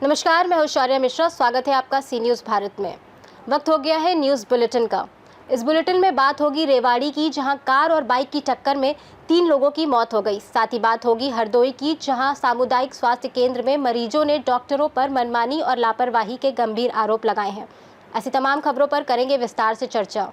नमस्कार, मैं शौर्या मिश्रा। स्वागत है आपका सी न्यूज़ भारत में। वक्त हो गया है न्यूज़ बुलेटिन का। इस बुलेटिन में बात होगी रेवाड़ी की, जहां कार और बाइक की टक्कर में 3 लोगों की मौत हो गई। साथ ही बात होगी हरदोई की, जहां सामुदायिक स्वास्थ्य केंद्र में मरीजों ने डॉक्टरों पर मनमानी और लापरवाही के गंभीर आरोप लगाए हैं। ऐसी तमाम खबरों पर करेंगे विस्तार से चर्चा।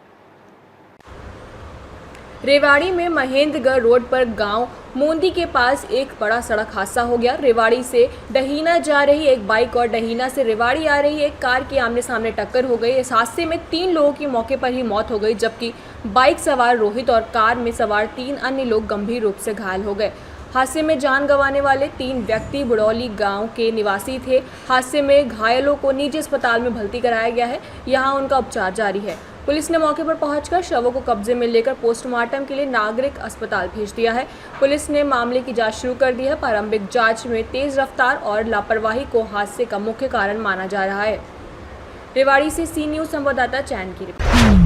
रेवाड़ी में महेंद्रगढ़ रोड पर गांव मोंदी के पास एक बड़ा सड़क हादसा हो गया। रेवाड़ी से डहीना जा रही एक बाइक और डहीना से रेवाड़ी आ रही एक कार की आमने सामने टक्कर हो गई। इस हादसे में 3 लोगों की मौके पर ही मौत हो गई, जबकि बाइक सवार रोहित और कार में सवार 3 अन्य लोग गंभीर रूप से घायल हो गए। हादसे में जान गंवाने वाले 3 व्यक्ति बुड़ौली गांव के निवासी थे। हादसे में घायलों को निजी अस्पताल में भर्ती कराया गया है। यहां उनका उपचार जारी है। पुलिस ने मौके पर पहुंचकर शवों को कब्जे में लेकर पोस्टमार्टम के लिए नागरिक अस्पताल भेज दिया है। पुलिस ने मामले की जांच शुरू कर दी है। प्रारंभिक जांच में तेज रफ्तार और लापरवाही को हादसे का मुख्य कारण माना जा रहा है। रेवाड़ी से सी न्यूज़ संवाददाता चैन की रिपोर्ट।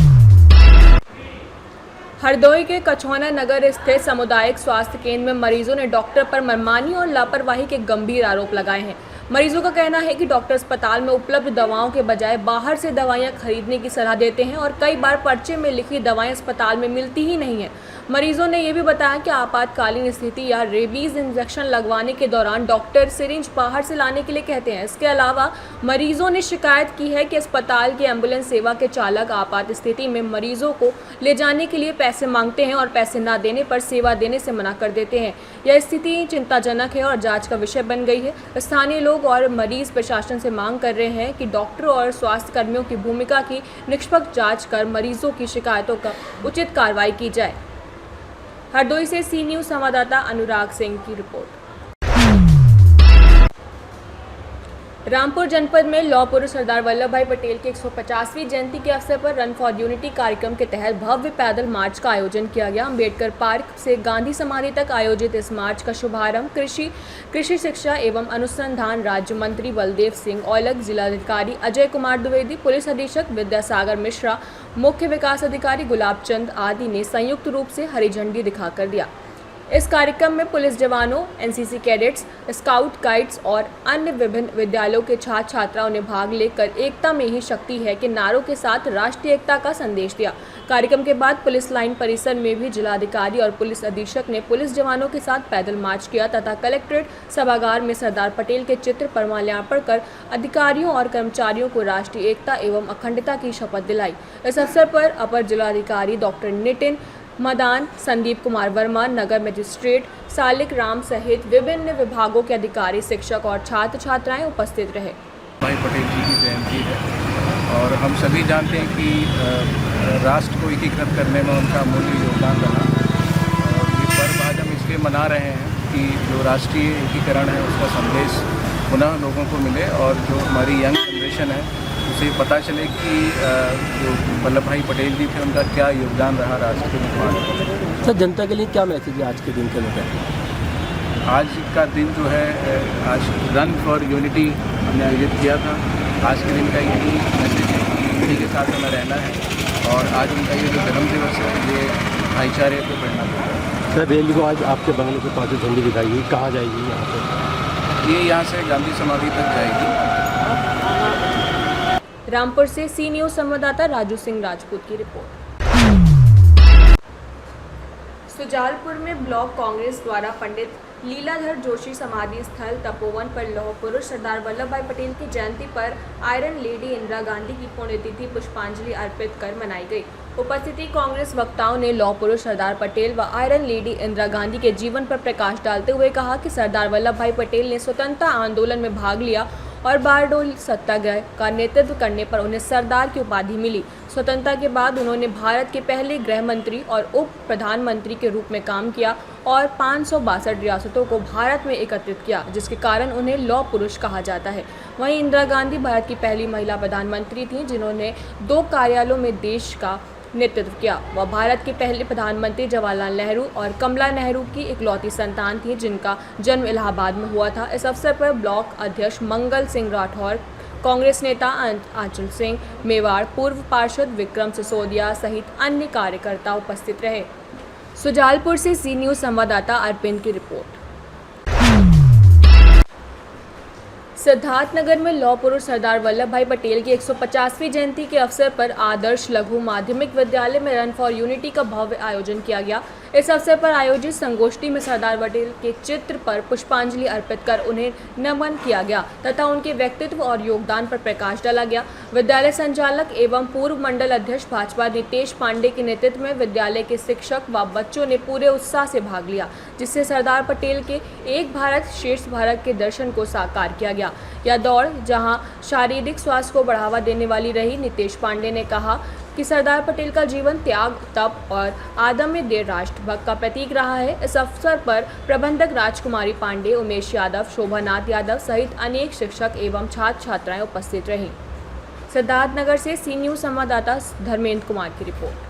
हरदोई के कछौना नगर स्थित सामुदायिक स्वास्थ्य केंद्र में मरीजों ने डॉक्टर पर मनमानी और लापरवाही के गंभीर आरोप लगाए हैं। मरीजों का कहना है कि डॉक्टर अस्पताल में उपलब्ध दवाओं के बजाय बाहर से दवाइयां खरीदने की सलाह देते हैं और कई बार पर्चे में लिखी दवाएं अस्पताल में मिलती ही नहीं है। मरीजों ने यह भी बताया कि आपातकालीन स्थिति या रेबीज इंजेक्शन लगवाने के दौरान डॉक्टर सिरिंज बाहर से लाने के लिए कहते हैं। इसके अलावा मरीजों ने शिकायत की है कि अस्पताल की एम्बुलेंस सेवा के चालक आपात स्थिति में मरीजों को ले जाने के लिए पैसे मांगते हैं और पैसे न देने पर सेवा देने से मना कर देते हैं। यह स्थिति चिंताजनक है और जाँच का विषय बन गई है। स्थानीय लोग और मरीज प्रशासन से मांग कर रहे हैं कि डॉक्टरों और स्वास्थ्य कर्मियों की भूमिका की निष्पक्ष जांच कर मरीजों की शिकायतों का उचित कार्रवाई की जाए। हरदोई से सी न्यूज़ संवाददाता अनुराग सिंह की रिपोर्ट। रामपुर जनपद में लौह पुरुष सरदार वल्लभ भाई पटेल की 150वीं जयंती के अवसर पर रन फॉर यूनिटी कार्यक्रम के तहत भव्य पैदल मार्च का आयोजन किया गया। अम्बेडकर पार्क से गांधी समाधि तक आयोजित इस मार्च का शुभारंभ कृषि शिक्षा एवं अनुसंधान राज्य मंत्री बलदेव सिंह औलख, जिलाधिकारी अजय कुमार द्विवेदी, पुलिस अधीक्षक विद्यासागर मिश्रा, मुख्य विकास अधिकारी गुलाब चंद आदि ने संयुक्त रूप से हरी झंडी दिखाकर दिया। इस कार्यक्रम में पुलिस जवानों, एनसीसी कैडेट्स, स्काउट गाइड्स और अन्य विभिन्न विद्यालयों के छात्र छात्राओं ने भाग लेकर एकता में ही शक्ति है के नारों के साथ राष्ट्रीय एकता का संदेश दिया। कार्यक्रम के बाद पुलिस लाइन परिसर में भी जिलाधिकारी और पुलिस अधीक्षक ने पुलिस जवानों के साथ पैदल मार्च किया तथा कलेक्ट्रेट सभागार में सरदार पटेल के चित्र पर माल्यार्पण कर अधिकारियों और कर्मचारियों को राष्ट्रीय एकता एवं अखंडता की शपथ दिलाई। इस अवसर पर अपर जिलाधिकारी डॉक्टर नितिन मदान, संदीप कुमार वर्मा, नगर मजिस्ट्रेट सालिक राम सहित विभिन्न विभागों के अधिकारी, शिक्षक और छात्र छात्राएं उपस्थित रहे। भाई पटेल जी की जयंती है और हम सभी जानते हैं कि राष्ट्र को एकीकृत करने में उनका अमूल्य योगदान रहा और ये पर्व आज हम इसलिए मना रहे हैं कि जो राष्ट्रीय एकीकरण है उसका संदेश पुनः लोगों को मिले और जो हमारी यंग जनरेशन है उसे पता चले कि जो वल्लभ भाई पटेल जी थे उनका क्या योगदान रहा राष्ट्र के निर्माण में। सर, जनता के लिए क्या मैसेज है आज के दिन के लिए? आज का दिन जो है, आज रन फॉर यूनिटी हमने आयोजित किया था। आज के दिन का यही मैसेज है कि यूनिटी के साथ हमें रहना है और आज उनका ये जो जन्म दिवस है ये भाईचारे को बढ़ना है। सर, रैली को आज आपके बंगले के पास झंडी दिखाई गई, कहाँ जाएगी यहाँ पर? ये यहाँ से गांधी समाधि तक जाएगी। रामपुर से सी न्यूज़ संवाददाता राजू सिंह राजपूत की रिपोर्ट। सुजालपुर में ब्लॉक कांग्रेस द्वारा पंडित लीलाधर जोशी समाधि स्थल तपोवन पर लौह पुरुष सरदार वल्लभ भाई पटेल की जयंती पर आयरन लेडी इंदिरा गांधी की पुण्यतिथि पुष्पांजलि अर्पित कर मनाई गई। उपस्थिति कांग्रेस वक्ताओं ने लौह पुरुष सरदार पटेल व आयरन लेडी इंदिरा गांधी के जीवन पर प्रकाश डालते हुए कहा कि सरदार वल्लभ भाई पटेल ने स्वतंत्रता आंदोलन में भाग लिया और बारडोली सत्याग्रह का नेतृत्व करने पर उन्हें सरदार की उपाधि मिली। स्वतंत्रता के बाद उन्होंने भारत के पहले गृह मंत्री और उप प्रधानमंत्री के रूप में काम किया और 562 रियासतों को भारत में एकत्रित किया, जिसके कारण उन्हें लौह पुरुष कहा जाता है। वहीं इंदिरा गांधी भारत की पहली महिला प्रधानमंत्री थीं, जिन्होंने 2 कार्यालयों में देश का नेतृत्व किया। वह भारत के पहले प्रधानमंत्री जवाहरलाल नेहरू और कमला नेहरू की इकलौती संतान थी, जिनका जन्म इलाहाबाद में हुआ था। इस अवसर पर ब्लॉक अध्यक्ष मंगल सिंह राठौर, कांग्रेस नेता आंचल सिंह मेवाड़, पूर्व पार्षद विक्रम सिसोदिया सहित अन्य कार्यकर्ता उपस्थित रहे। सुजालपुर से सी न्यूज़ संवाददाता अरविंद की रिपोर्ट। सिद्धार्थनगर में लौह पुरुष सरदार वल्लभ भाई पटेल की 150वीं जयंती के अवसर पर आदर्श लघु माध्यमिक विद्यालय में रन फॉर यूनिटी का भव्य आयोजन किया गया। इस अवसर पर आयोजित संगोष्ठी में सरदार पटेल के चित्र पर पुष्पांजलि अर्पित कर उन्हें नमन किया गया तथा उनके व्यक्तित्व और योगदान पर प्रकाश डाला गया। विद्यालय संचालक एवं पूर्व मंडल अध्यक्ष भाजपा नितेश पांडे के नेतृत्व में विद्यालय के शिक्षक व बच्चों ने पूरे उत्साह से भाग लिया, जिससे सरदार पटेल के एक भारत श्रेष्ठ भारत के दर्शन को साकार किया गया। यह दौड़ जहां शारीरिक स्वास्थ्य को बढ़ावा देने वाली रही। नितेश पांडे ने कहा कि सरदार पटेल का जीवन त्याग, तप और आदम्य देश राष्ट्रभक्त का प्रतीक रहा है। इस अवसर पर प्रबंधक राजकुमारी पांडे, उमेश यादव, शोभानाथ यादव सहित अनेक शिक्षक एवं छात्र छात्राएं उपस्थित रहीं। सिद्धार्थनगर से सी न्यूज संवाददाता धर्मेंद्र कुमार की रिपोर्ट।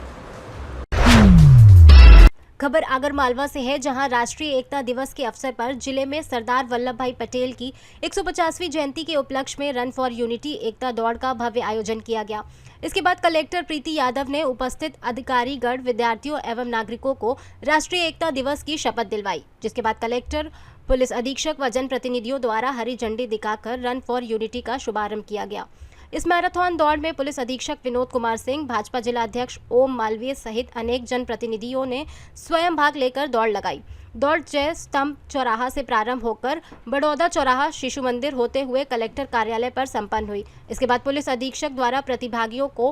खबर आगरमालवा से है, जहां राष्ट्रीय एकता दिवस के अवसर पर जिले में सरदार वल्लभ भाई पटेल की 150वीं जयंती के उपलक्ष्य में रन फॉर यूनिटी एकता दौड़ का भव्य आयोजन किया गया। इसके बाद कलेक्टर प्रीति यादव ने उपस्थित अधिकारीगण, विद्यार्थियों एवं नागरिकों को राष्ट्रीय एकता दिवस की शपथ दिलवाई, जिसके बाद कलेक्टर, पुलिस अधीक्षक व जनप्रतिनिधियों द्वारा हरी झंडी दिखाकर रन फॉर यूनिटी का शुभारंभ किया गया। इस मैराथन दौड़ में पुलिस अधीक्षक विनोद कुमार सिंह, भाजपा जिला अध्यक्ष ओम मालवीय सहित अनेक जनप्रतिनिधियों ने स्वयं भाग लेकर दौड़ लगाई। दौड़ जय स्तंभ चौराहा से प्रारंभ होकर बड़ौदा चौराहा, शिशु मंदिर होते हुए कलेक्टर कार्यालय पर संपन्न हुई। इसके बाद पुलिस अधीक्षक द्वारा प्रतिभागियों को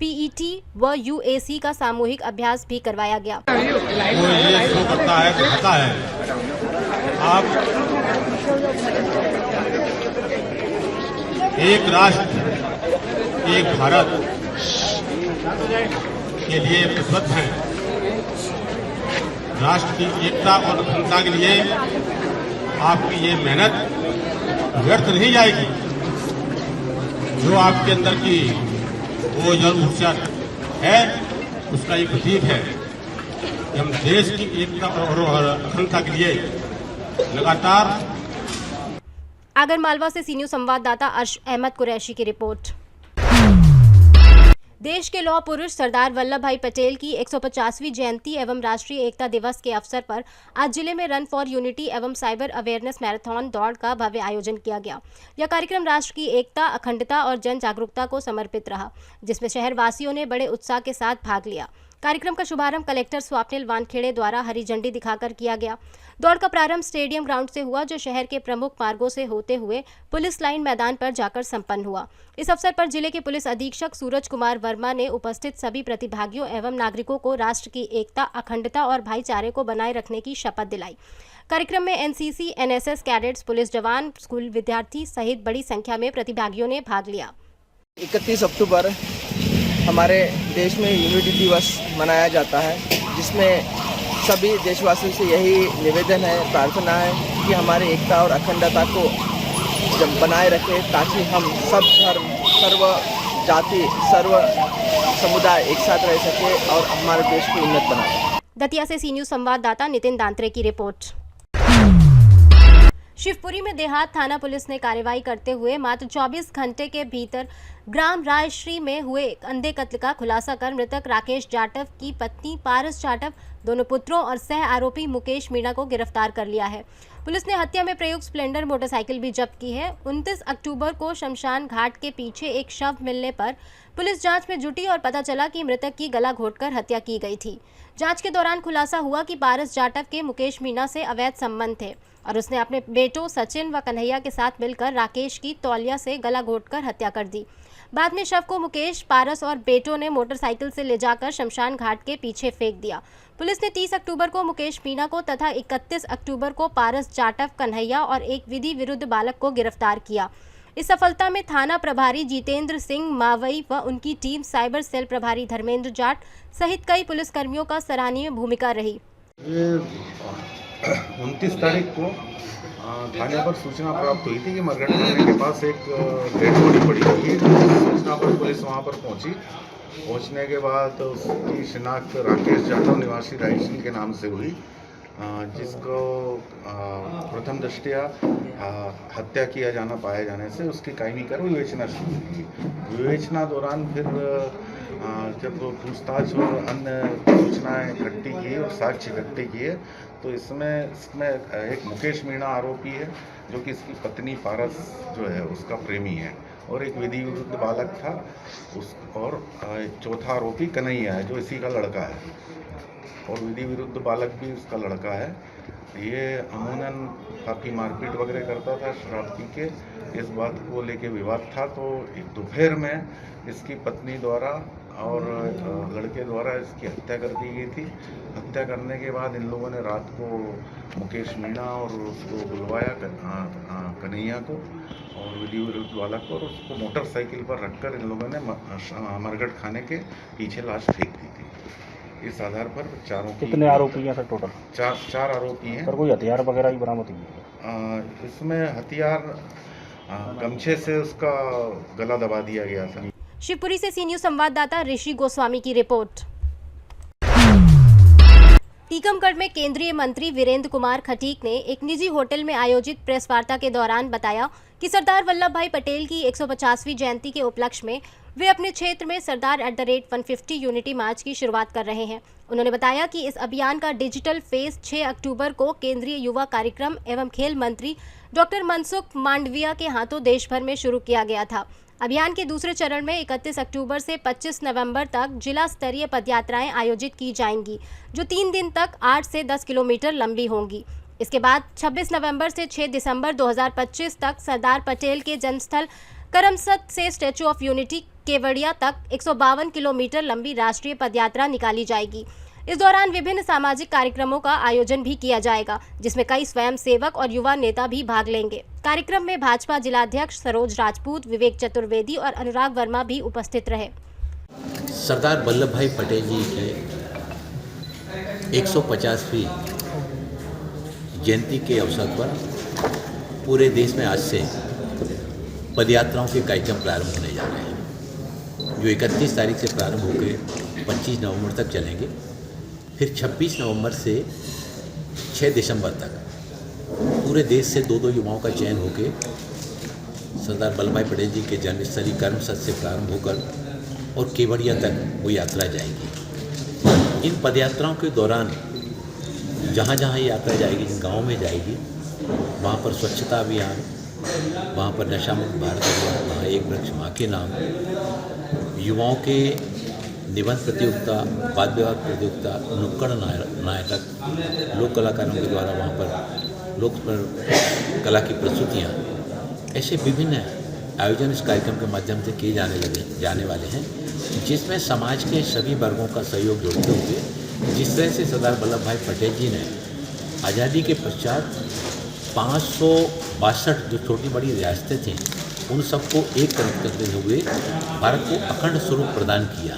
पीईटी व यूएसी का सामूहिक अभ्यास भी करवाया गया। एक राष्ट्र एक भारत के लिए प्रतिबद्ध हैं। राष्ट्र की एकता और अखंडता के लिए आपकी ये मेहनत व्यर्थ नहीं जाएगी। जो आपके अंदर की वो जो ऊर्जा है, उसका ये प्रतीक है कि हम देश की एकता और अखंडता के लिए लगातार। आगरमालवा से सी न्यूज संवाददाता अर्श अहमद कुरैशी की रिपोर्ट। देश के लौह पुरुष सरदार वल्लभ भाई पटेल की 150वीं जयंती एवं राष्ट्रीय एकता दिवस के अवसर पर आज जिले में रन फॉर यूनिटी एवं साइबर अवेयरनेस मैराथन दौड़ का भव्य आयोजन किया गया। यह कार्यक्रम राष्ट्र की एकता, अखंडता और जन जागरूकता को समर्पित रहा, जिसमें शहर वासियों ने बड़े उत्साह के साथ भाग लिया। कार्यक्रम का शुभारंभ कलेक्टर स्वप्निल वानखेड़े द्वारा हरी झंडी दिखाकर किया गया। दौड़ का प्रारंभ स्टेडियम ग्राउंड से हुआ, जो शहर के प्रमुख मार्गों से होते हुए पुलिस लाइन मैदान पर जाकर संपन्न हुआ। इस अवसर पर जिले के पुलिस अधीक्षक सूरज कुमार वर्मा ने उपस्थित सभी प्रतिभागियों एवं नागरिकों को राष्ट्र की एकता, अखंडता और भाईचारे को बनाए रखने की शपथ दिलाई। कार्यक्रम में एनसीसी, एनएसएस कैडेट्स, पुलिस जवान, स्कूल विद्यार्थी सहित बड़ी संख्या में प्रतिभागियों ने भाग लिया। 31 अक्टूबर हमारे देश में यूनिटी दिवस मनाया जाता है, जिसमें सभी देशवासियों से यही निवेदन है, प्रार्थना है कि हमारे एकता और अखंडता को जब बनाए रखें, ताकि हम सब धर्म, सर्व जाति, सर्व समुदाय एक साथ रह सके और हमारे देश को उन्नत बनाए। दतिया से सी न्यूज संवाददाता नितिन दांत्रे की रिपोर्ट। शिवपुरी में देहात थाना पुलिस ने कार्रवाई करते हुए मात्र 24 घंटे के भीतर ग्राम रायश्री में हुए अंधे कत्ल का खुलासा कर मृतक राकेश जाटव की पत्नी पारस जाटव, दोनों पुत्रों और सह आरोपी मुकेश मीणा को गिरफ्तार कर लिया है। पुलिस ने हत्या में प्रयुक्त स्प्लेंडर मोटरसाइकिल भी जब्त की है। 29 अक्टूबर को शमशान घाट के पीछे एक शव मिलने पर पुलिस जांच में जुटी और पता चला कि मृतक की गला घोंटकर हत्या की गई थी। जांच के दौरान खुलासा हुआ कि पारस जाटव के मुकेश मीणा से अवैध संबंध थे और उसने अपने बेटों सचिन व कन्हैया के साथ मिलकर राकेश की तौलिया से गला घोंटकर हत्या कर दी। बाद में शव को मुकेश, पारस और बेटों ने मोटरसाइकिल से ले जाकर शमशान घाट के पीछे फेंक दिया। पुलिस ने 30 अक्टूबर को मुकेश मीणा को तथा 31 अक्टूबर को पारस जाटव, कन्हैया और एक विधि विरुद्ध बालक को गिरफ्तार किया। इस सफलता में थाना प्रभारी जितेंद्र सिंह मावई व उनकी टीम, साइबर सेल प्रभारी धर्मेंद्र जाट सहित कई पुलिसकर्मियों का सराहनीय भूमिका रही। 29 तारीख को थाने पर सूचना प्राप्त हुई थी कि मरगट थाने के पास एक डेड बॉडी पड़ी हुई है। सूचना पर पुलिस वहां पर पहुंची। पहुंचने के बाद उसकी शिनाख्त राकेश जाटव निवासी रायश्री के नाम से हुई। जिसको प्रथम दृष्टया हत्या किया जाना पाए जाने से उसकी कायमी कर विवेचना शुरू की। विवेचना दौरान फिर जब पूछताछ और अन्य सूचनाएं इकट्ठी की और साक्ष्य इकट्ठे किए तो इसमें एक मुकेश मीणा आरोपी है जो कि इसकी पत्नी पारस जो है उसका प्रेमी है, और एक विधि विरुद्ध बालक था और चौथा आरोपी कन्हैया है जो इसी का लड़का है, और विधि विरुद्ध बालक भी उसका लड़का है। ये अमूमन काफ़ी मारपीट वगैरह करता था शराब पी के। इस बात को लेके विवाद था तो दोपहर में इसकी पत्नी द्वारा और लड़के द्वारा इसकी हत्या कर दी गई थी। हत्या करने के बाद इन लोगों ने रात को मुकेश मीणा और उसको बुलवाया कन्हैया को और विधि विरुद्ध बालक को, और उसको मोटरसाइकिल पर रखकर इन लोगों ने मरघट खाने के पीछे लाश फेंक दी थी। इस आधार पर चारों कितने आरोपी हैं सर टोटल? चार आरोपी हैं। सर कोई हथियार वगैरह भी बरामद हुई है? इसमें हथियार गमछे से उसका गला दबा दिया गया था। शिवपुरी से सी न्यूज़ संवाददाता ऋषि गोस्वामी की रिपोर्ट। टीकमगढ़ में केंद्रीय मंत्री वीरेंद्र कुमार खटीक ने एक निजी होटल में आयोजित प्रेस वार्ता के दौरान बताया कि सरदार वल्लभ भाई पटेल की 150वीं जयंती के उपलक्ष्य में वे अपने क्षेत्र में सरदार @150 यूनिटी मार्च की शुरुआत कर रहे हैं। उन्होंने बताया कि इस अभियान का डिजिटल फेज 6 अक्टूबर को केंद्रीय युवा कार्यक्रम एवं खेल मंत्री डॉक्टर मनसुख मांडविया के हाथों देश भर में शुरू किया गया था। अभियान के दूसरे चरण में 31 अक्टूबर से 25 नवंबर तक जिला स्तरीय पदयात्राएं आयोजित की जाएंगी, जो 3 दिन तक 8 से 10 किलोमीटर लंबी होंगी। इसके बाद 26 नवंबर से 6 दिसंबर 2025 तक सरदार पटेल के जन्मस्थल करमसद से स्टैचू ऑफ यूनिटी केवड़िया तक 152 किलोमीटर लंबी राष्ट्रीय पदयात्रा निकाली जाएगी। इस दौरान विभिन्न सामाजिक कार्यक्रमों का आयोजन भी किया जाएगा, जिसमें कई स्वयंसेवक और युवा नेता भी भाग लेंगे। कार्यक्रम में भाजपा जिलाध्यक्ष सरोज राजपूत, विवेक चतुर्वेदी और अनुराग वर्मा भी उपस्थित रहे। सरदार वल्लभ भाई पटेल जी की 150वीं जयंती के अवसर पर पूरे देश में आज से पदयात्राओं के कार्यक्रम प्रारंभ होने जा रहे हैं, जो 31 तारीख से प्रारंभ होकर 25 नवंबर तक चलेंगे। फिर 26 नवंबर से 6 दिसंबर तक पूरे देश से 2-2 युवाओं का चयन होकर सरदार वल्लभ भाई पटेल जी के जन्मस्थली करमसद से प्रारंभ होकर और केवड़िया तक वो यात्रा जाएगी। इन पदयात्राओं के दौरान जहाँ जहाँ ये यात्रा जाएगी, जिन गाँव में जाएगी, वहाँ पर स्वच्छता अभियान, वहाँ पर नशा मुक्त भारत अभियान, वहाँ एक वृक्ष माँ के नाम, युवाओं के निबंध प्रतियोगिता, वाद विवाद प्रतियोगिता, नुक्कड़ नाटक, लोक कलाकारों के द्वारा वहाँ पर लोक कला की प्रस्तुतियाँ, ऐसे विभिन्न आयोजन इस कार्यक्रम के माध्यम से किए जाने वाले हैं, जिसमें समाज के सभी वर्गों का सहयोग जोड़ते हुए जिस तरह से सरदार वल्लभ भाई पटेल जी ने आज़ादी के पश्चात 562 जो छोटी बड़ी रियासतें थीं उन सबको एक करते हुए भारत को अखंड स्वरूप प्रदान किया।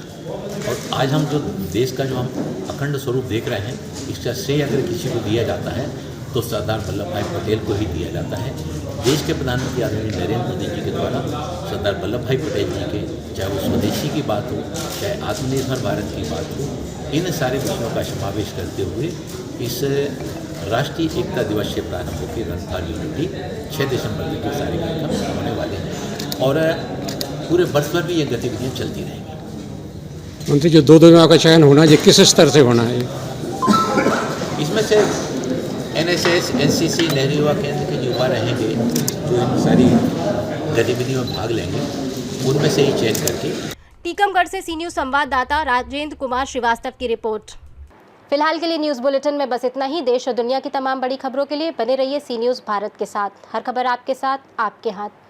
और आज हम जो देश का जो हम अखंड स्वरूप देख रहे हैं, इसका श्रेय अगर किसी को दिया जाता है तो सरदार वल्लभ भाई पटेल को ही दिया जाता है। देश के प्रधानमंत्री आदरणीय नरेंद्र मोदी जी के द्वारा सरदार वल्लभ भाई पटेल जी के, चाहे वो स्वदेशी की बात हो, चाहे आत्मनिर्भर भारत की बात हो, इन सारे विषयों का समावेश करते हुए इस राष्ट्रीय एकता दिवस से प्रारंभ होकर रन फॉर यूनिटी 6 दिसंबर तक के सारे कार्यक्रम होने वाले हैं और पूरे वर्ष भर भी ये गतिविधियाँ चलती रहेंगी। मंत्री जो 2 दिनों का चयन होना है, ये किस स्तर से होना है? इसमें से NSS, NCC, नेहरू युवा केंद्र के युवा रहेंगे जो इन सारी गतिविधियों में भाग लेंगे, उनमें से ही चयन करके। टीकमगढ़ से सी न्यूज़ संवाददाता राजेंद्र कुमार श्रीवास्तव की रिपोर्ट। फिलहाल के लिए न्यूज़ बुलेटिन में बस इतना ही। देश और दुनिया की तमाम बड़ी खबरों के लिए बने रहिए सी न्यूज़ भारत के साथ। हर खबर आपके साथ, आपके हाथ।